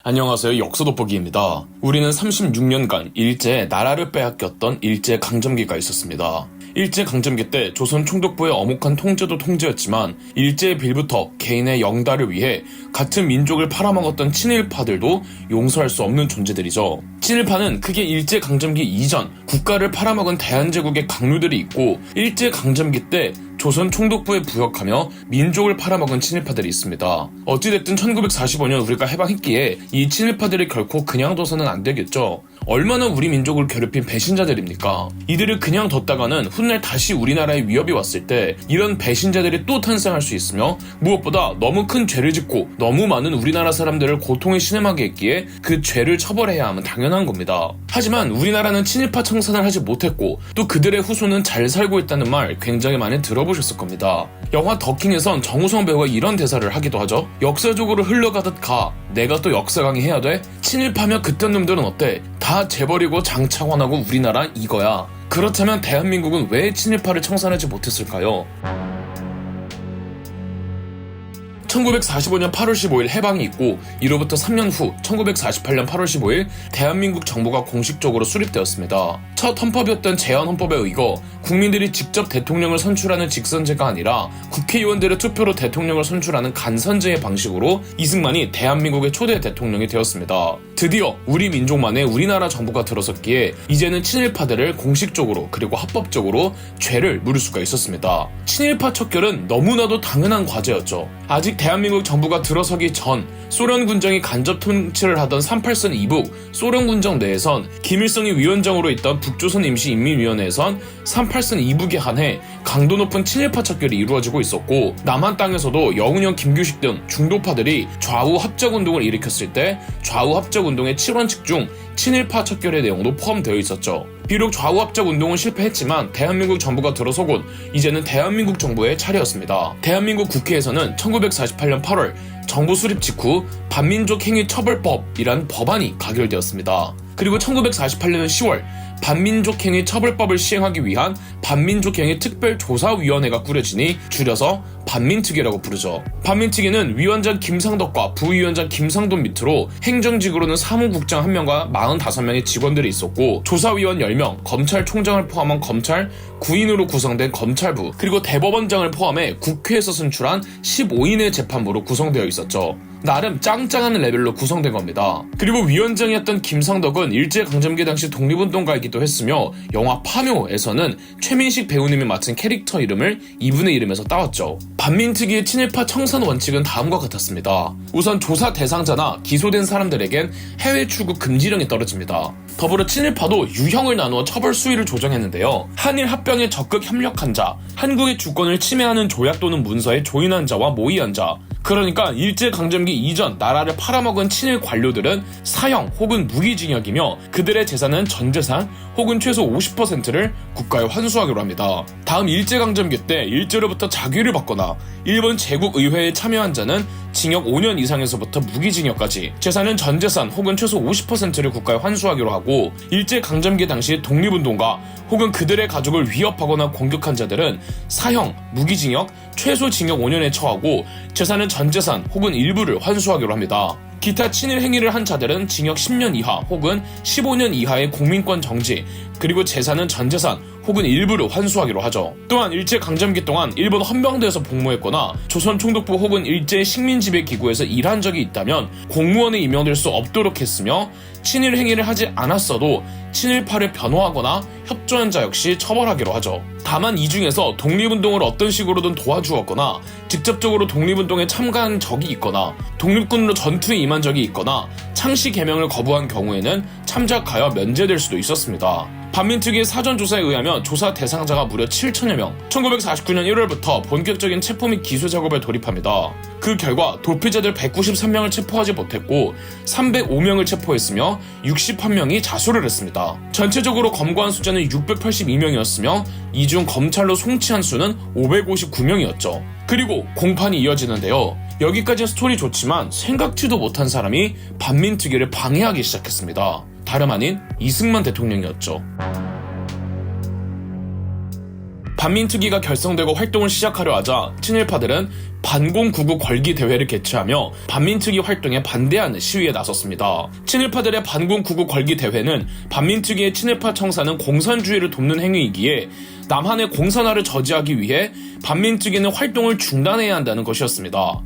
안녕하세요. 역사 돋보기입니다. 우리는 36년간 일제에 나라를 빼앗겼던 일제강점기가 있었습니다. 일제강점기 때 조선 총독부의 엄혹한 통제도 통제였지만 일제의 빌부터 개인의 영달을 위해 같은 민족을 팔아먹었던 친일파들도 용서할 수 없는 존재들이죠. 친일파는 크게 일제강점기 이전 국가를 팔아먹은 대한제국의 강류들이 있고 일제강점기 때 조선 총독부에 부역하며 민족을 팔아먹은 친일파들이 있습니다. 어찌됐든 1945년 우리가 해방했기에 이 친일파들이 결코 그냥 둬서는 안 되겠죠. 얼마나 우리 민족을 괴롭힌 배신자들입니까? 이들을 그냥 뒀다가는 훗날 다시 우리나라에 위협이 왔을 때 이런 배신자들이 또 탄생할 수 있으며 무엇보다 너무 큰 죄를 짓고 너무 많은 우리나라 사람들을 고통에 신음하게 했기에 그 죄를 처벌해야 하면 당연한 겁니다. 하지만 우리나라는 친일파 청산을 하지 못했고 또 그들의 후손은 잘 살고 있다는 말 굉장히 많이 들어보셨을 겁니다. 영화 더킹에선 정우성 배우가 이런 대사를 하기도 하죠. 역사적으로 흘러가듯 가. 내가 또 역사 강의해야 돼? 친일파며 그딴 놈들은 어때? 다 재버리고 장차관하고 우리나라 이거야. 그렇다면 대한민국은 왜 친일파를 청산하지 못했을까요? 1945년 8월 15일 해방이 있고 이로부터 3년 후 1948년 8월 15일 대한민국 정부가 공식적으로 수립되었습니다. 첫 헌법이었던 제헌헌법에 의거 국민들이 직접 대통령을 선출하는 직선제가 아니라 국회의원들의 투표로 대통령을 선출하는 간선제의 방식으로 이승만이 대한민국의 초대 대통령이 되었습니다. 드디어 우리 민족만의 우리나라 정부가 들어섰기에 이제는 친일파들을 공식적으로 그리고 합법적으로 죄를 물을 수가 있었습니다. 친일파 척결은 너무나도 당연한 과제였죠. 아직 대한민국 정부가 들어서기 전 소련 군정이 간접 통치를 하던 38선 이북 소련 군정 내에선 김일성이 위원장으로 있던 북조선 임시인민위원회에선 38선 이북에 한해 강도 높은 친일파 척결이 이루어지고 있었고 남한 땅에서도 여운형 김규식 등 중도파들이 좌우 합작운동을 일으켰을 때 좌우 합작운동의 7원칙 중 친일파 척결의 내용도 포함되어 있었죠. 비록 좌우 합작 운동은 실패했지만 대한민국 정부가 들어서곤 이제는 대한민국 정부의 차례였습니다. 대한민국 국회에서는 1948년 8월 정부 수립 직후 반민족행위처벌법이란 법안이 가결되었습니다. 그리고 1948년 10월 반민족행위 처벌법을 시행하기 위한 반민족행위 특별조사위원회가 꾸려지니 줄여서 반민특위라고 부르죠. 반민특위는 위원장 김상덕과 부위원장 김상돈 밑으로 행정직으로는 사무국장 1명과 45명의 직원들이 있었고 조사위원 10명, 검찰총장을 포함한 검찰 9인으로 구성된 검찰부 그리고 대법원장을 포함해 국회에서 선출한 15인의 재판부로 구성되어 있었죠. 나름 짱짱한 레벨로 구성된 겁니다. 그리고 위원장이었던 김상덕은 일제강점기 당시 독립운동가이기도 했으며 영화 파묘에서는 최민식 배우님이 맡은 캐릭터 이름을 이분의 이름에서 따왔죠. 반민특위의 친일파 청산 원칙은 다음과 같았습니다. 우선 조사 대상자나 기소된 사람들에겐 해외 출국 금지령이 떨어집니다. 더불어 친일파도 유형을 나누어 처벌 수위를 조정했는데요. 한일 합병에 적극 협력한 자, 한국의 주권을 침해하는 조약 또는 문서에 조인한 자와 모의한 자, 그러니까 일제강점기 이전 나라를 팔아먹은 친일 관료들은 사형 혹은 무기징역이며 그들의 재산은 전재산 혹은 최소 50%를 국가에 환수하기로 합니다. 다음 일제강점기 때 일제로부터 자귀를 받거나 일본 제국의회에 참여한 자는 징역 5년 이상에서부터 무기징역까지 재산은 전재산 혹은 최소 50%를 국가에 환수하기로 하고 일제강점기 당시 독립운동가 혹은 그들의 가족을 위협하거나 공격한 자들은 사형, 무기징역, 최소 징역 5년에 처하고 재산은 전재산 혹은 일부를 환수하기로 합니다. 기타 친일 행위를 한 자들은 징역 10년 이하 혹은 15년 이하의 공민권 정지 그리고 재산은 전재산 혹은 일부를 환수하기로 하죠. 또한 일제강점기 동안 일본 헌병대에서 복무했거나 조선 총독부 혹은 일제 식민지배기구에서 일한 적이 있다면 공무원에 임명될 수 없도록 했으며 친일 행위를 하지 않았어도 친일파를 변호하거나 협조한 자 역시 처벌하기로 하죠. 다만 이 중에서 독립운동을 어떤 식으로든 도와주었거나 직접적으로 독립운동에 참가한 적이 있거나 독립군으로 전투에 임한 적이 있거나 창씨 개명을 거부한 경우에는 참작하여 면제될 수도 있었습니다. 반민특위의 사전조사에 의하면 조사 대상자가 무려 7천여 명, 1949년 1월부터 본격적인 체포 및 기소 작업에 돌입합니다. 그 결과 도피자들 193명을 체포하지 못했고 305명을 체포했으며 61명이 자수를 했습니다. 전체적으로 검거한 숫자는 682명이었으며 이 중 검찰로 송치한 수는 559명이었죠. 그리고 공판이 이어지는데요. 여기까지는 스토리 좋지만 생각지도 못한 사람이 반민특위를 방해하기 시작했습니다. 다름 아닌 이승만 대통령이었죠. 반민특위가 결성되고 활동을 시작하려 하자 친일파들은 반공구구 걸기 대회를 개최하며 반민특위 활동에 반대하는 시위에 나섰습니다. 친일파들의 반공구구 걸기 대회는 반민특위의 친일파 청사는 공산주의를 돕는 행위이기에 남한의 공산화를 저지하기 위해 반민특위는 활동을 중단해야 한다는 것이었습니다.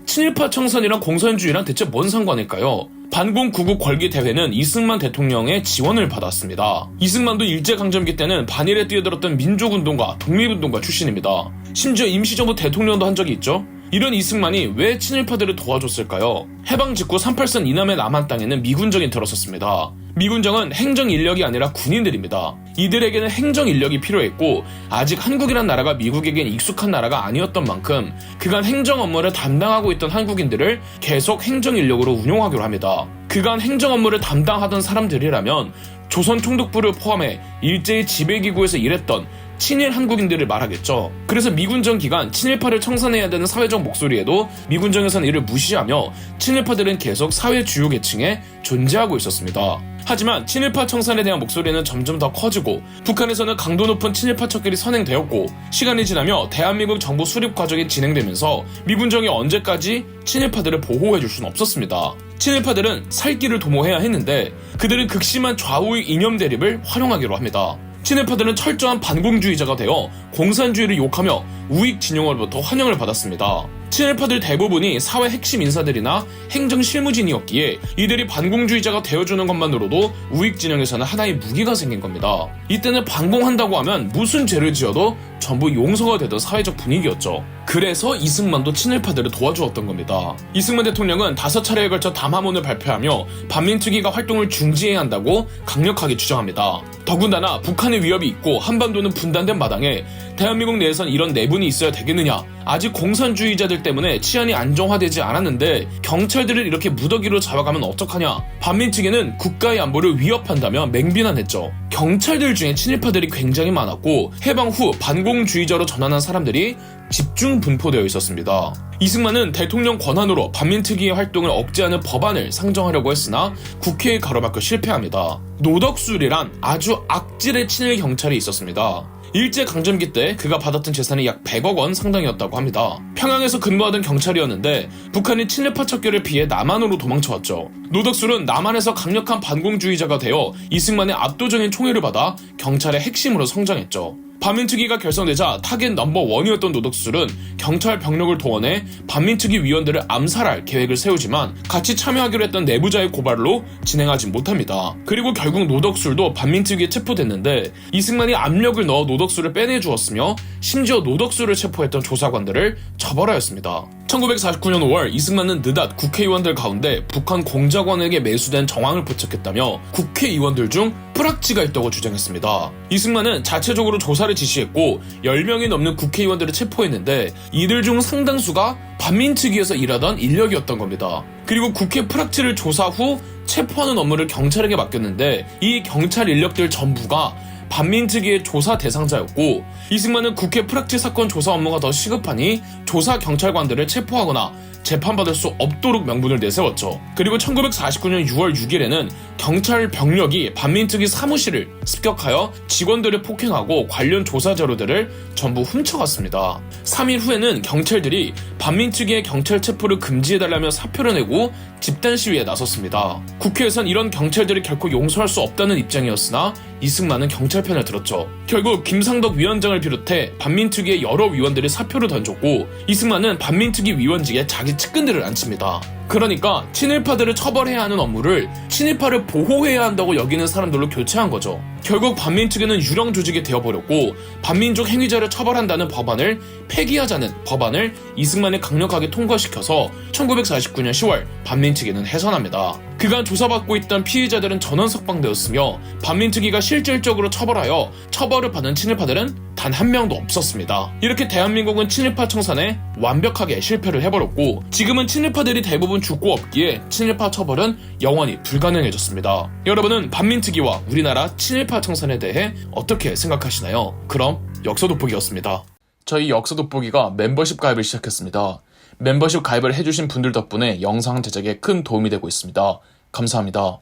친일파 청산이랑 공산주의랑 대체 뭔 상관일까요? 반공구구 걸기 대회는 이승만 대통령의 지원을 받았습니다. 이승만도 일제강점기 때는 반일에 뛰어들었던 민족운동가, 독립운동가 출신입니다. 심지어 임시정부 대통령도 한 적이 있죠. 이런 이승만이 왜 친일파들을 도와줬을까요? 해방 직후 38선 이남의 남한 땅에는 미군정이 들어섰습니다. 미군정은 행정 인력이 아니라 군인들입니다. 이들에게는 행정 인력이 필요했고 아직 한국이란 나라가 미국에겐 익숙한 나라가 아니었던 만큼 그간 행정 업무를 담당하고 있던 한국인들을 계속 행정 인력으로 운용하기로 합니다. 그간 행정 업무를 담당하던 사람들이라면 조선 총독부를 포함해 일제히 지배기구에서 일했던 친일 한국인들을 말하겠죠. 그래서 미군정 기간 친일파를 청산해야 되는 사회적 목소리에도 미군정에서는 이를 무시하며 친일파들은 계속 사회 주요 계층에 존재하고 있었습니다. 하지만 친일파 청산에 대한 목소리는 점점 더 커지고 북한에서는 강도 높은 친일파 척결이 선행되었고 시간이 지나며 대한민국 정부 수립 과정이 진행되면서 미군정이 언제까지 친일파들을 보호해줄 수는 없었습니다. 친일파들은 살 길을 도모해야 했는데 그들은 극심한 좌우의 이념 대립을 활용하기로 합니다. 친일파들은 철저한 반공주의자가 되어 공산주의를 욕하며 우익 진영으로부터 환영을 받았습니다. 친일파들 대부분이 사회 핵심 인사들이나 행정 실무진이었기에 이들이 반공주의자가 되어주는 것만으로도 우익 진영에서는 하나의 무기가 생긴 겁니다. 이때는 반공한다고 하면 무슨 죄를 지어도 전부 용서가 되던 사회적 분위기였죠. 그래서 이승만도 친일파들을 도와주었던 겁니다. 이승만 대통령은 5차례에 걸쳐 담화문을 발표하며 반민특위가 활동을 중지해야 한다고 강력하게 주장합니다. 더군다나 북한의 위협이 있고 한반도는 분단된 마당에 대한민국 내에선 이런 내분이 있어야 되겠느냐, 아직 공산주의자들 때문에 치안이 안정화되지 않았는데 경찰들을 이렇게 무더기로 잡아가면 어떡하냐, 반민특위는 국가의 안보를 위협한다며 맹비난했죠. 경찰들 중에 친일파들이 굉장히 많았고 해방 후 반공주의자로 전환한 사람들이 집중 분포되어 있었습니다. 이승만은 대통령 권한으로 반민특위의 활동을 억제하는 법안을 상정하려고 했으나 국회에 가로막혀 실패합니다. 노덕술이란 아주 악질의 친일 경찰이 있었습니다. 일제강점기 때 그가 받았던 재산이 약 100억 원 상당이었다고 합니다. 평양에서 근무하던 경찰이었는데 북한이 친일파 척결을 피해 남한으로 도망쳐왔죠. 노덕술은 남한에서 강력한 반공주의자가 되어 이승만의 압도적인 총애를 받아 경찰의 핵심으로 성장했죠. 반민특위가 결성되자 타겟 넘버1이었던 노덕술은 경찰 병력을 동원해 반민특위 위원들을 암살할 계획을 세우지만 같이 참여하기로 했던 내부자의 고발로 진행하지 못합니다. 그리고 결국 노덕술도 반민특위에 체포됐는데 이승만이 압력을 넣어 노덕술을 빼내주었으며 심지어 노덕술을 체포했던 조사관들을 처벌하였습니다. 1949년 5월 이승만은 느닷 국회의원들 가운데 북한 공작원에게 매수된 정황을 포착했다며 국회의원들 중 뿌락지가 있다고 주장했습니다. 이승만은 자체적으로 조사를 지시했고 10명이 넘는 국회의원들을 체포했는데 이들 중 상당수가 반민특위에서 일하던 인력이었던 겁니다. 그리고 국회 뿌락지를 조사 후 체포하는 업무를 경찰에게 맡겼는데 이 경찰 인력들 전부가 반민특위의 조사 대상자였고 이승만은 국회 프락치 사건 조사 업무가 더 시급하니 조사 경찰관들을 체포하거나 재판받을 수 없도록 명분을 내세웠죠. 그리고 1949년 6월 6일에는 경찰 병력이 반민특위 사무실을 습격하여 직원들을 폭행하고 관련 조사 자료들을 전부 훔쳐갔습니다. 3일 후에는 경찰들이 반민특위의 경찰 체포를 금지해달라며 사표를 내고 집단 시위에 나섰습니다. 국회에선 이런 경찰들을 결코 용서할 수 없다는 입장이었으나 이승만은 경찰 편을 들었죠. 결국 김상덕 위원장을 비롯해 반민특위의 여러 위원들이 사표를 던졌고 이승만은 반민특위 위원직에 자기 측근들을 앉힙니다. 그러니까 친일파들을 처벌해야 하는 업무를 친일파를 보호해야 한다고 여기는 사람들로 교체한 거죠. 결국 반민특위는 유령 조직이 되어버렸고 반민족 행위자를 처벌한다는 법안을 폐기하자는 법안을 이승만이 강력하게 통과시켜서 1949년 10월 반민특위는 해산합니다. 그간 조사받고 있던 피의자들은 전원 석방되었으며 반민특위가 실질적으로 처벌하여 처벌을 받은 친일파들은 단 한 명도 없었습니다. 이렇게 대한민국은 친일파 청산에 완벽하게 실패를 해버렸고 지금은 친일파들이 대부분 죽고 없기에 친일파 처벌은 영원히 불가능해졌습니다. 여러분은 반민특위와 우리나라 친일파 청산에 대해 어떻게 생각하시나요? 그럼 역사 돋보기였습니다. 저희 역사 돋보기가 멤버십 가입을 시작했습니다. 멤버십 가입을 해주신 분들 덕분에 영상 제작에 큰 도움이 되고 있습니다. 감사합니다.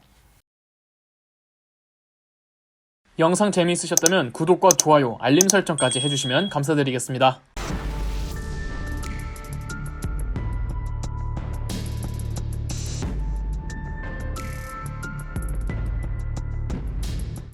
영상 재미있으셨다면 구독과 좋아요, 알림 설정까지 해주시면 감사드리겠습니다.